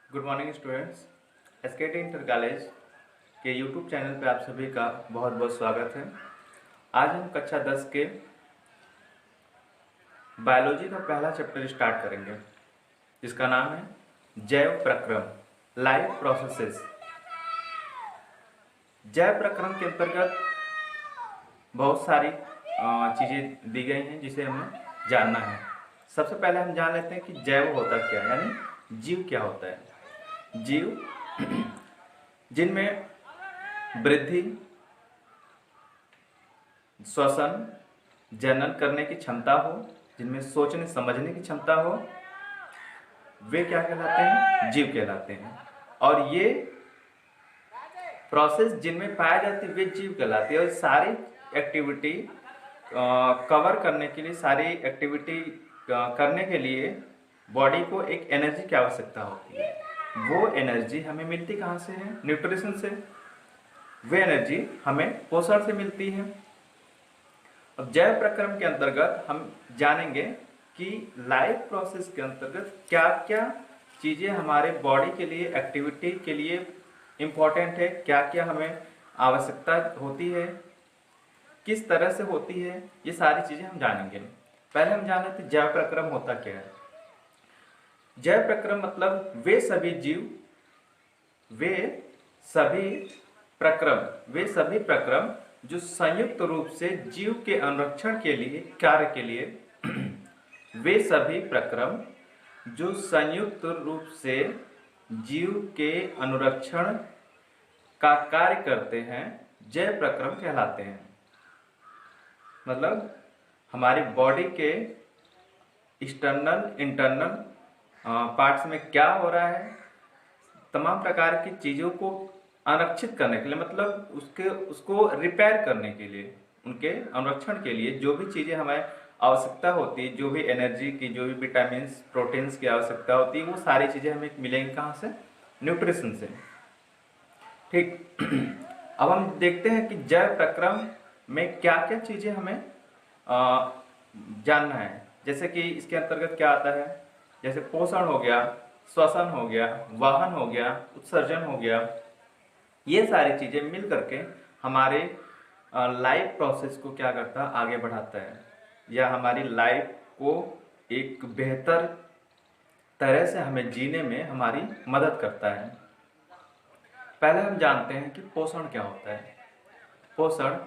Good morning students. एसकेटी inter college के YouTube channel पे आप सभी का बहुत बहुत स्वागत है। आज हम कक्षा 10 के बायोलॉजी का पहला चैप्टर स्टार्ट करेंगे, जिसका नाम है जैव प्रक्रम, लाइफ प्रोसेसेस। जैव प्रक्रम के अंतर्गत बहुत सारी चीज़ें दी गई हैं जिसे हमें जानना है। सबसे पहले हम जान लेते हैं कि जैव होता क्या है, यानी जीव क्या होता है। जीव जिनमें वृद्धि, श्वसन, जनन करने की क्षमता हो, जिनमें सोचने समझने की क्षमता हो, वे क्या कहलाते हैं? जीव कहलाते हैं। और ये प्रोसेस जिनमें पाया जाती है वे जीव कहलाती है। और सारी एक्टिविटी कवर करने के लिए, सारी एक्टिविटी करने के लिए बॉडी को एक एनर्जी की आवश्यकता होती है। वो एनर्जी हमें मिलती कहाँ से है? न्यूट्रिशन से। वे एनर्जी हमें पोषण से मिलती है। अब जैव प्रक्रम के अंतर्गत हम जानेंगे कि लाइफ प्रोसेस के अंतर्गत क्या क्या चीज़ें हमारे बॉडी के लिए, एक्टिविटी के लिए इम्पॉर्टेंट है, क्या क्या हमें आवश्यकता होती है, किस तरह से होती है, ये सारी चीज़ें हम जानेंगे। पहले हम जान लेते हैं जैव प्रक्रम होता क्या है। जैव प्रक्रम मतलब वे सभी प्रक्रम जो संयुक्त रूप से जीव के अनुरक्षण के लिए, कार्य के लिए वे सभी प्रक्रम जो संयुक्त रूप से जीव के अनुरक्षण का कार्य करते हैं, जैव प्रक्रम कहलाते हैं। मतलब हमारी बॉडी के एक्सटर्नल, इंटरनल पार्ट्स में क्या हो रहा है, तमाम प्रकार की चीज़ों को आरक्षित करने के लिए, मतलब उसको रिपेयर करने के लिए, उनके अनुरक्षण के लिए जो भी चीज़ें हमें आवश्यकता होती है, जो भी एनर्जी की, जो भी विटामिन्स, प्रोटीन्स की आवश्यकता होती है, वो सारी चीज़ें हमें मिलेंगी कहाँ से? न्यूट्रिशन से। ठीक। अब हम देखते हैं कि जैव प्रक्रम में क्या क्या चीज़ें हमें जानना है। जैसे कि इसके अंतर्गत क्या आता है? जैसे पोषण हो गया, श्वसन हो गया, वाहन हो गया, उत्सर्जन हो गया। ये सारी चीज़ें मिल करके हमारे लाइफ प्रोसेस को क्या करता है? आगे बढ़ाता है, या हमारी लाइफ को एक बेहतर तरह से हमें जीने में हमारी मदद करता है। पहले हम जानते हैं कि पोषण क्या होता है। पोषण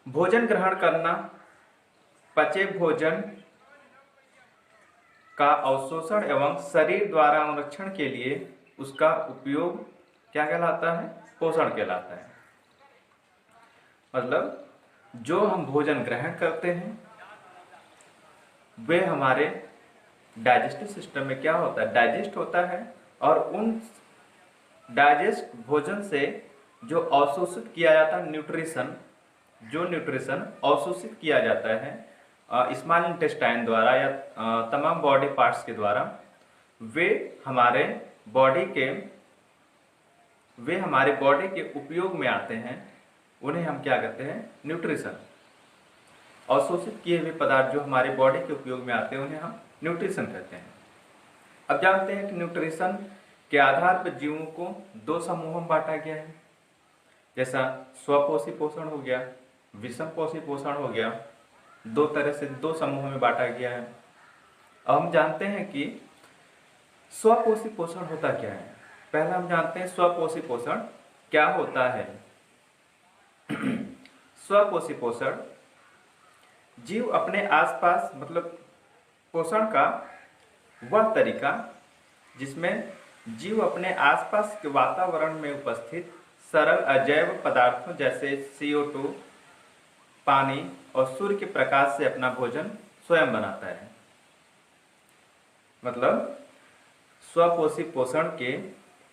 भोजन ग्रहण करना, पचे भोजन का अवशोषण एवं शरीर द्वारा अनुरक्षण के लिए उसका उपयोग क्या कहलाता है? पोषण कहलाता है। मतलब जो हम भोजन ग्रहण करते हैं वे हमारे डाइजेस्टिव सिस्टम में क्या होता है? डाइजेस्ट होता है। और उन डाइजेस्ट भोजन से जो अवशोषित किया जाता है न्यूट्रिशन अवशोषित किया जाता है स्मॉल इंटेस्टाइन द्वारा या तमाम बॉडी पार्ट्स के द्वारा, वे हमारे बॉडी के उपयोग में आते हैं। उन्हें हम क्या कहते हैं? न्यूट्रिशन। अवशोषित किए हुए पदार्थ जो हमारे बॉडी के उपयोग में आते हैं उन्हें हम न्यूट्रिशन कहते हैं। अब जानते हैं कि न्यूट्रिशन के आधार पर जीवों को दो समूहों में बांटा गया है। जैसा स्वपोषी पोषण हो गया, विषम पोषी पोषण हो गया। दो तरह से दो समूहों में बांटा गया है। अब हम जानते हैं कि स्वपोषी पोषण होता क्या है। पहला हम जानते हैं स्वपोषी पोषण क्या होता है। स्वपोषी पोषण जीव अपने आसपास, मतलब पोषण का वह तरीका जिसमें जीव अपने आसपास के वातावरण में उपस्थित सरल अजैव पदार्थों जैसे CO2, पानी और सूर्य के प्रकाश से अपना भोजन स्वयं बनाता है। मतलब स्वपोषी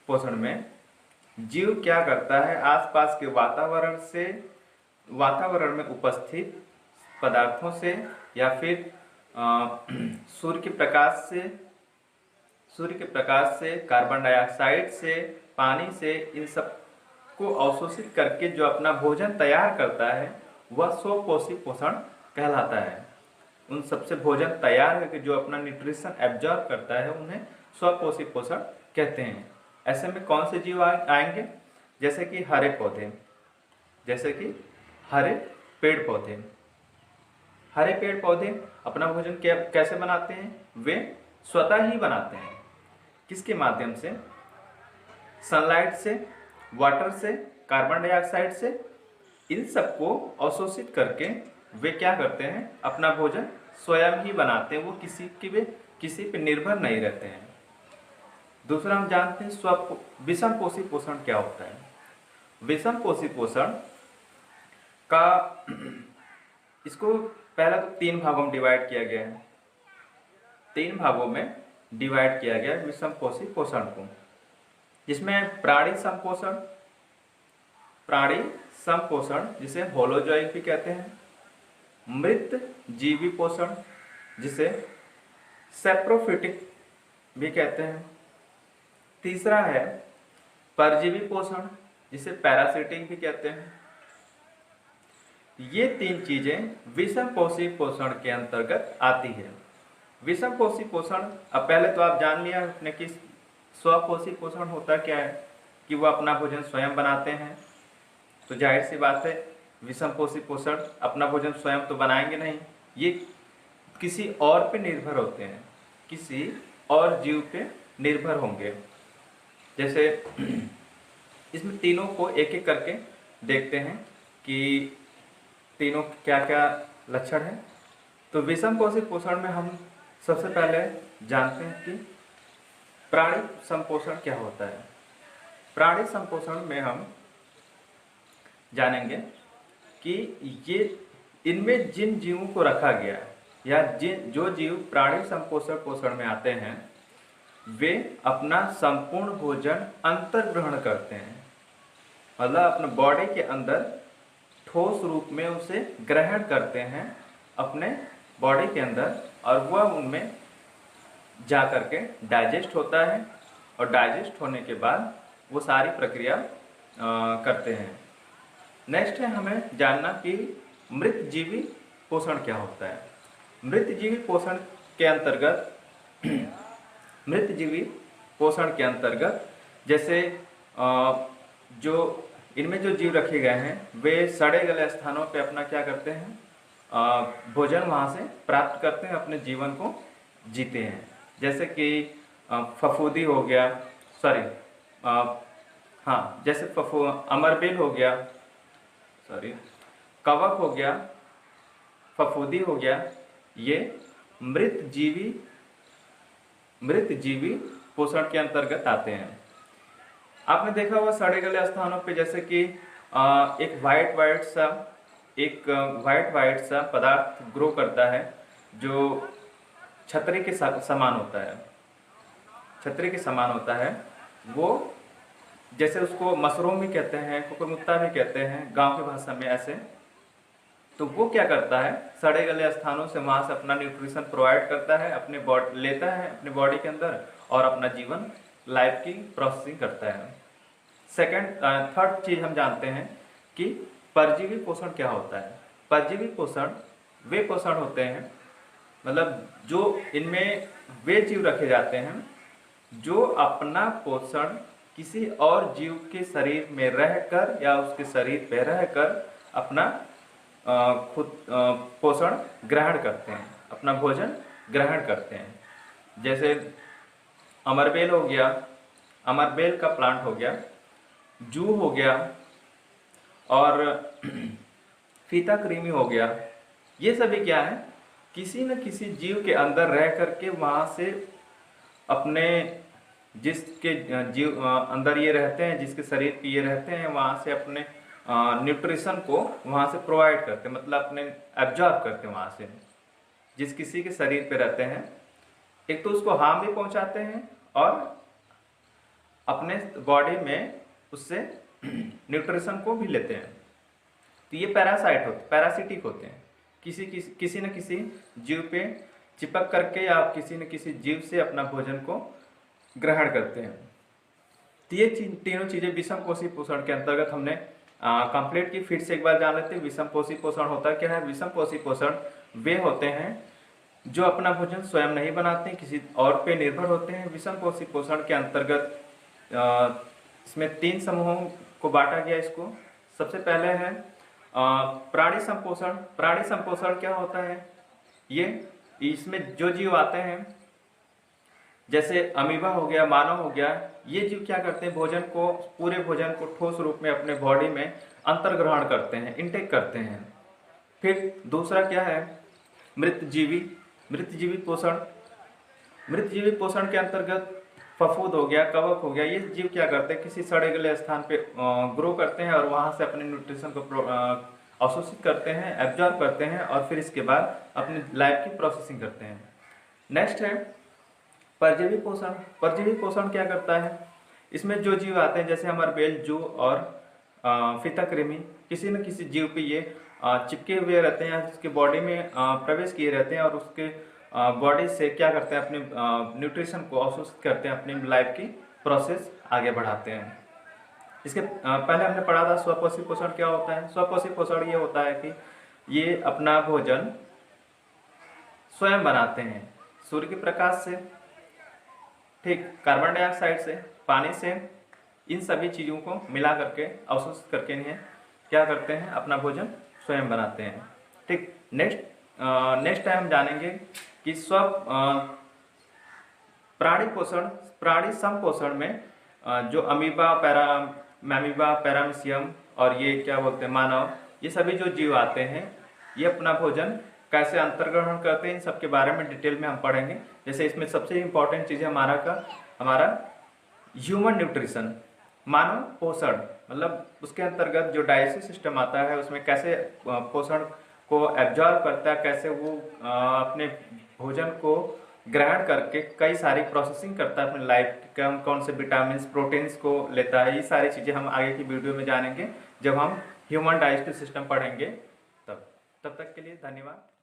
पोषण में जीव क्या करता है? आसपास के वातावरण में उपस्थित पदार्थों से या फिर सूर्य के प्रकाश से, कार्बन डाइऑक्साइड से, पानी से, इन सब को अवशोषित करके जो अपना भोजन तैयार करता है वह स्वपोषी पोषण कहलाता है। उन सबसे भोजन तैयार करके जो अपना न्यूट्रिशन एब्जॉर्ब करता है उन्हें स्वपोषी पोषण कहते हैं। ऐसे में कौन से जीव आएंगे? जैसे कि हरे पौधे, जैसे कि हरे पेड़ पौधे। हरे पेड़ पौधे अपना भोजन कैसे बनाते हैं? वे स्वतः ही बनाते हैं। किसके माध्यम से? सनलाइट से, वाटर से, कार्बन डाइऑक्साइड से। इन सबको अवशोषित करके वे क्या करते हैं? अपना भोजन स्वयं ही बनाते हैं। वो किसी पे निर्भर नहीं रहते हैं। दूसरा हम जानते हैं विषम पोषी पोषण क्या होता है। विषम पोषी पोषण का इसको पहला तो 3 भागों में डिवाइड किया गया है। 3 भागों में डिवाइड किया गया है विषम पोषी पोषण को, जिसमें प्राणी संपोषण जिसे होलोजोइक भी कहते हैं, मृत जीवी पोषण जिसे सेप्रोफिटिक भी कहते हैं, तीसरा है परजीवी पोषण जिसे पैरासिटिक भी कहते हैं। ये 3 चीजें विषम पोषी पोषण के अंतर्गत आती है। विषम पोषी पोषण, अब पहले तो आप जान लिया आपने कि स्वपोषी पोषण होता क्या है, कि वो अपना भोजन स्वयं बनाते हैं। तो जाहिर सी बात है विषम पोषी पोषण अपना भोजन स्वयं तो बनाएंगे नहीं, ये किसी और पे निर्भर होते हैं, किसी और जीव पे निर्भर होंगे। जैसे इसमें तीनों को एक एक करके देखते हैं कि तीनों क्या क्या लक्षण है। तो विषम पोषी पोषण में हम सबसे पहले जानते हैं कि प्राणी संपोषण क्या होता है। प्राणी संपोषण में हम जानेंगे कि ये इनमें जिन जीवों को रखा गया है या जो जीव प्राणी संपोषण पोषण में आते हैं वे अपना संपूर्ण भोजन अंतर्ग्रहण करते हैं, मतलब अपने बॉडी के अंदर ठोस रूप में उसे ग्रहण करते हैं अपने बॉडी के अंदर, और वह उनमें जा करके डाइजेस्ट होता है, और डाइजेस्ट होने के बाद वो सारी प्रक्रिया करते हैं। नेक्स्ट है हमें जानना कि मृत जीवी पोषण क्या होता है। मृत जीवी पोषण के अंतर्गत जैसे जो इनमें जो जीव रखे गए हैं वे सड़े गले स्थानों पे अपना क्या करते हैं? भोजन वहाँ से प्राप्त करते हैं, अपने जीवन को जीते हैं। जैसे कि फफूंदी हो गया, जैसे अमरबेल हो गया, कवक हो गया, फफूंदी हो गया, ये मृत जीवी पोषण के अंतर्गत आते हैं। आपने देखा होगा सड़े गले स्थानों पे जैसे कि एक वाइट सा पदार्थ ग्रो करता है जो छतरी के समान होता है। वो जैसे उसको मशरूम भी कहते हैं, कुकुरमुत्ता भी कहते हैं गांव की भाषा में ऐसे। तो वो क्या करता है? सड़े गले स्थानों से वहां से अपना न्यूट्रिशन प्रोवाइड करता है, लेता है अपने बॉडी के अंदर और अपना जीवन लाइफ की प्रोसेसिंग करता है। थर्ड चीज हम जानते हैं कि परजीवी पोषण क्या होता है। परजीवी पोषण वे पोषण होते हैं, मतलब जो इनमें वे जीव रखे जाते हैं जो अपना पोषण किसी और जीव के शरीर में रहकर या उसके शरीर पे रहकर अपना खुद पोषण ग्रहण करते हैं, अपना भोजन ग्रहण करते हैं। जैसे अमरबेल हो गया, अमरबेल का प्लांट हो गया, जू हो गया और फीता कृमि हो गया। ये सभी क्या है? किसी न किसी जीव के अंदर रह करके वहाँ से अपने जिसके जीव अंदर ये रहते हैं, जिसके शरीर पे ये रहते हैं, वहाँ से अपने न्यूट्रिशन को वहाँ से प्रोवाइड करते हैं, मतलब अपने एब्जॉर्ब करते हैं वहाँ से। जिस किसी के शरीर पे रहते हैं एक तो उसको हार्म भी पहुँचाते हैं और अपने बॉडी में उससे न्यूट्रिशन को भी लेते हैं। तो ये पैरासिटिक होते हैं, किसी न किसी जीव पे चिपक करके या किसी न किसी जीव से अपना भोजन को ग्रहण करते हैं। तो ये तीनों चीजें विषम पोषी पोषण के अंतर्गत हमने कंप्लीट की। फिर से एक बार जान लेते हैं विषम पोषी पोषण होता क्या है। विषम पोषी पोषण वे होते हैं जो अपना भोजन स्वयं नहीं बनाते हैं, किसी और पे निर्भर होते हैं। विषम पोषी पोषण के अंतर्गत इसमें 3 समूहों को बांटा गया इसको। सबसे पहले है प्राणी संपोषण। प्राणी संपोषण क्या होता है? ये इसमें जो जीव आते हैं, जैसे अमीबा हो गया, मानव हो गया, ये जीव क्या करते हैं, भोजन को, पूरे भोजन को ठोस रूप में अपने बॉडी में अंतर्ग्रहण करते हैं, इनटेक करते हैं। फिर दूसरा क्या है, मृतजीवी। मृतजीवी पोषण। मृतजीवी पोषण के अंतर्गत फफूंद हो गया, कवक हो गया, ये जीव क्या करते हैं, किसी सड़े गले स्थान पे ग्रो करते हैं और वहां से अपने न्यूट्रिशन को अवशोषित करते हैं, एब्जॉर्ब करते हैं और फिर इसके बाद अपनी लाइफ की प्रोसेसिंग करते हैं। नेक्स्ट है परजीवी पोषण। परजीवी पोषण क्या करता है, इसमें जो जीव आते हैं, जैसे हमारे बेल, जू और फीताकृमि, किसी न किसी जीव पे ये चिपके हुए रहते हैं, उसके बॉडी में प्रवेश किए रहते हैं और उसके बॉडी से क्या करते हैं, अपने न्यूट्रिशन को अवशोषित करते हैं, अपनी लाइफ की प्रोसेस आगे बढ़ाते हैं। इसके पहले हमने पढ़ा था स्वपोषी पोषण क्या होता है। स्वपोषी पोषण ये होता है कि ये अपना भोजन स्वयं बनाते हैं, सूर्य के प्रकाश से, ठीक, कार्बन डाइऑक्साइड से, पानी से, इन सभी चीज़ों को मिला करके अवशोषित करके इन्हें क्या करते हैं, अपना भोजन स्वयं बनाते हैं। ठीक, नेक्स्ट टाइम हम जानेंगे कि प्राणी पोषण, प्राणी संपोषण में जो अमीबा, मैमीबा, पैरामीशियम और ये क्या बोलते हैं, मानव, ये सभी जो जीव आते हैं, ये अपना भोजन कैसे अंतर्ग्रहण करते हैं, इन सब के बारे में डिटेल में हम पढ़ेंगे। जैसे इसमें सबसे इम्पोर्टेंट चीज़ है हमारा ह्यूमन न्यूट्रिशन, मानव पोषण, मतलब उसके अंतर्गत जो डाइजेस्टिव सिस्टम आता है, उसमें कैसे पोषण को एब्जॉर्ब करता है, कैसे वो अपने भोजन को ग्रहण करके कई सारी प्रोसेसिंग करता है अपनी लाइफ, कौन से विटामिन, प्रोटीन्स को लेता है, ये सारी चीज़ें हम आगे की वीडियो में जानेंगे जब हम ह्यूमन डाइजेस्टिव सिस्टम पढ़ेंगे। तब तक के लिए धन्यवाद।